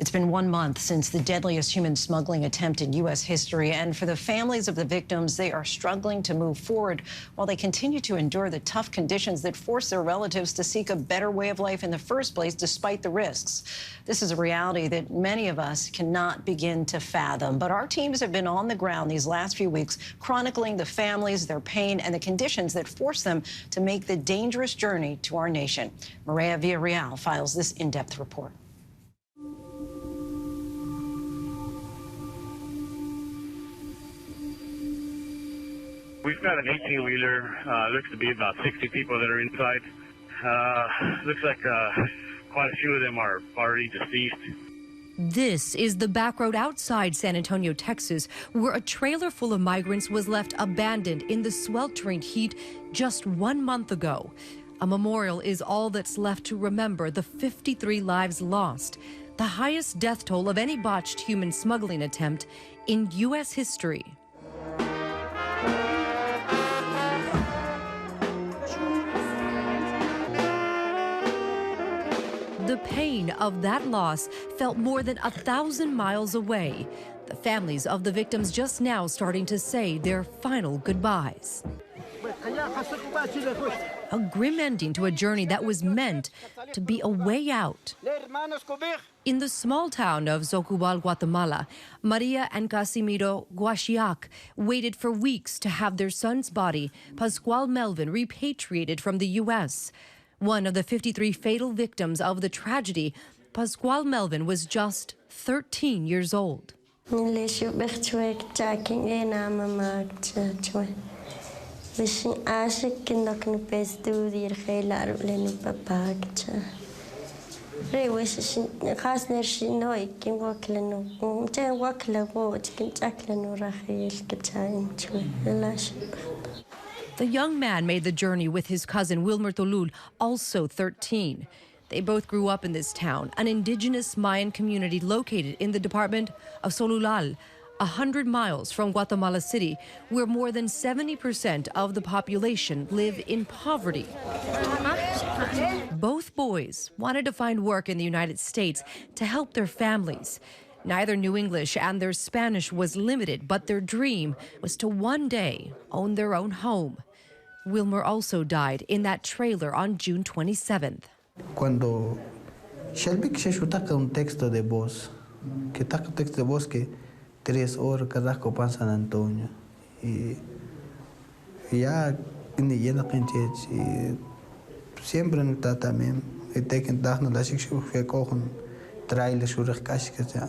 It's been 1 month since the deadliest human smuggling attempt in U.S. history, and for the families of the victims, they are struggling to move forward while they continue to endure the tough conditions that force their relatives to seek a better way of life in the first place, despite the risks. This is a reality that many of us cannot begin to fathom, but our teams have been on the ground these last few weeks, chronicling the families, their pain, and the conditions that force them to make the dangerous journey to our nation. Mireya Villarreal files this in-depth report. We've got an 18-wheeler. Looks to be about 60 people that are inside. Looks like quite a few of them are already deceased. This is the back road outside San Antonio, Texas, where a trailer full of migrants was left abandoned in the sweltering heat just 1 month ago. A memorial is all that's left to remember the 53 lives lost, the highest death toll of any botched human smuggling attempt in U.S. history. The pain of that loss felt more than 1,000 miles away. The families of the victims just now starting to say their final goodbyes. A grim ending to a journey that was meant to be a way out. In the small town of Zocubal, Guatemala, Maria and Casimiro Guashiac waited for weeks to have their son's body, Pascual Melvin, repatriated from the U.S. One of the 53 fatal victims of the tragedy, Pascual Melvin was just 13 years old. The young man made the journey with his cousin Wilmer Tolul, also 13. They both grew up in this town, an indigenous Mayan community located in the department of Solulal, 100 miles from Guatemala City, where more than 70% of the population live in poverty. Both boys wanted to find work in the United States to help their families. Neither knew English and their Spanish was limited, but their dream was to one day own their own home. Wilmer also died in that trailer on June 27th. Cuando Shelby se chuta un texto de voz, que está un texto de voz que 3 horas carrasco pan San Antonio y ya ni llena pinches y siempre no está también y te que dar no da sich que cogen trailer sur cash que ya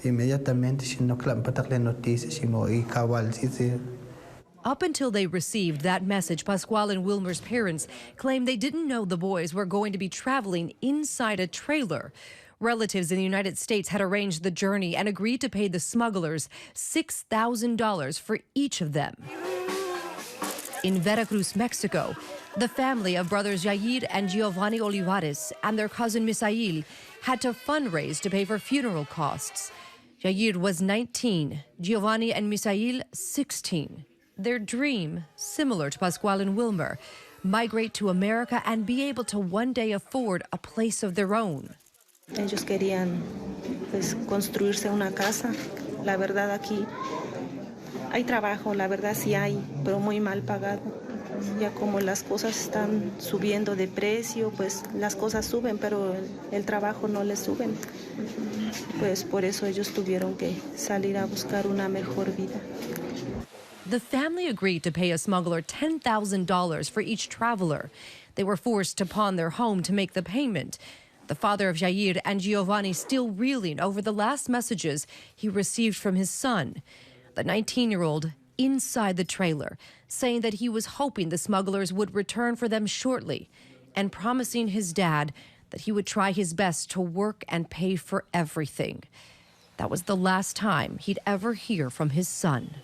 inmediatamente si no clampar la noticia sino y cabal si. Up until they received that message, Pascual and Wilmer's parents claimed they didn't know the boys were going to be traveling inside a trailer. Relatives in the United States had arranged the journey and agreed to pay the smugglers $6,000 for each of them. In Veracruz, Mexico, the family of brothers Yair and Giovanni Olivares and their cousin Misail had to fundraise to pay for funeral costs. Yair was 19, Giovanni and Misail 16. Their dream, similar to Pascual and Wilmer, migrate to America and be able to one day afford a place of their own. Ellos querían pues construirse una casa. La verdad aquí hay trabajo, la verdad sí hay, pero muy mal pagado. Ya como las cosas están subiendo de precio, pues las cosas suben, pero el trabajo no les suben. Pues por eso ellos tuvieron que salir a buscar una mejor vida. The family agreed to pay a smuggler $10,000 for each traveler. They were forced to pawn their home to make the payment. The father of Yair and Giovanni still reeling over the last messages he received from his son, the 19-year-old inside the trailer, saying that he was hoping the smugglers would return for them shortly and promising his dad that he would try his best to work and pay for everything. That was the last time he'd ever hear from his son.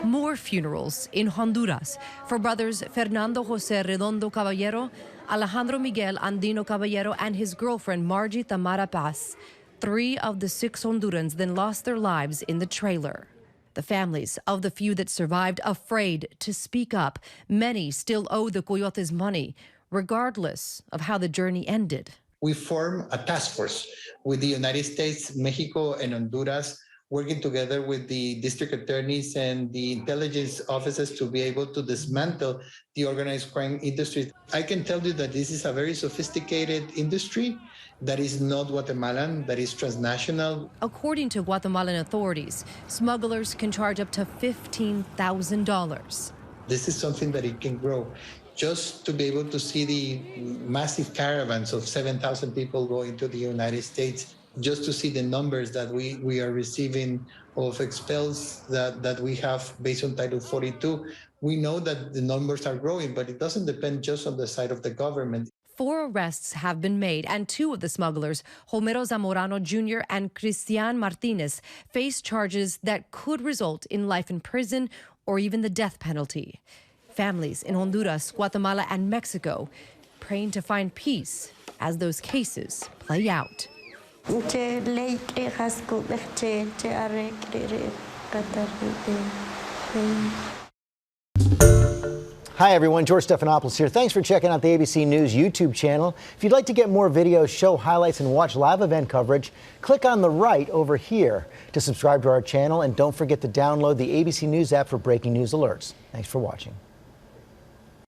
More funerals in Honduras for brothers Fernando José Redondo Caballero, Alejandro Miguel Andino Caballero, and his girlfriend Margie Tamara Paz. 3 of the 6 Hondurans then lost their lives in the trailer. The families of the few that survived afraid to speak up. Many still owe the coyotes money, regardless of how the journey ended. we formed a task force with the United States, Mexico, and Honduras, working together with the district attorneys and the intelligence officers to be able to dismantle the organized crime industry. I can tell you that this is a very sophisticated industry that is not Guatemalan, that is transnational. According to Guatemalan authorities, smugglers can charge up to $15,000. This is something that it can grow. Just to be able to see the massive caravans of 7,000 people going to the United States, just to see the numbers that we are receiving of expels that we have based on Title 42, we know that the numbers are growing, but it doesn't depend just on the side of the government. 4 arrests have been made, and 2 of the smugglers, Homero Zamorano Jr. and Cristian Martinez, face charges that could result in life in prison or even the death penalty. Families in Honduras, Guatemala, and Mexico praying to find peace as those cases play out. Hi everyone, George Stephanopoulos here. Thanks for checking out the ABC News YouTube channel. If you'd like to get more videos, show highlights, and watch live event coverage, click on the right over here to subscribe to our channel, and don't forget to download the ABC News app for breaking news alerts. Thanks for watching.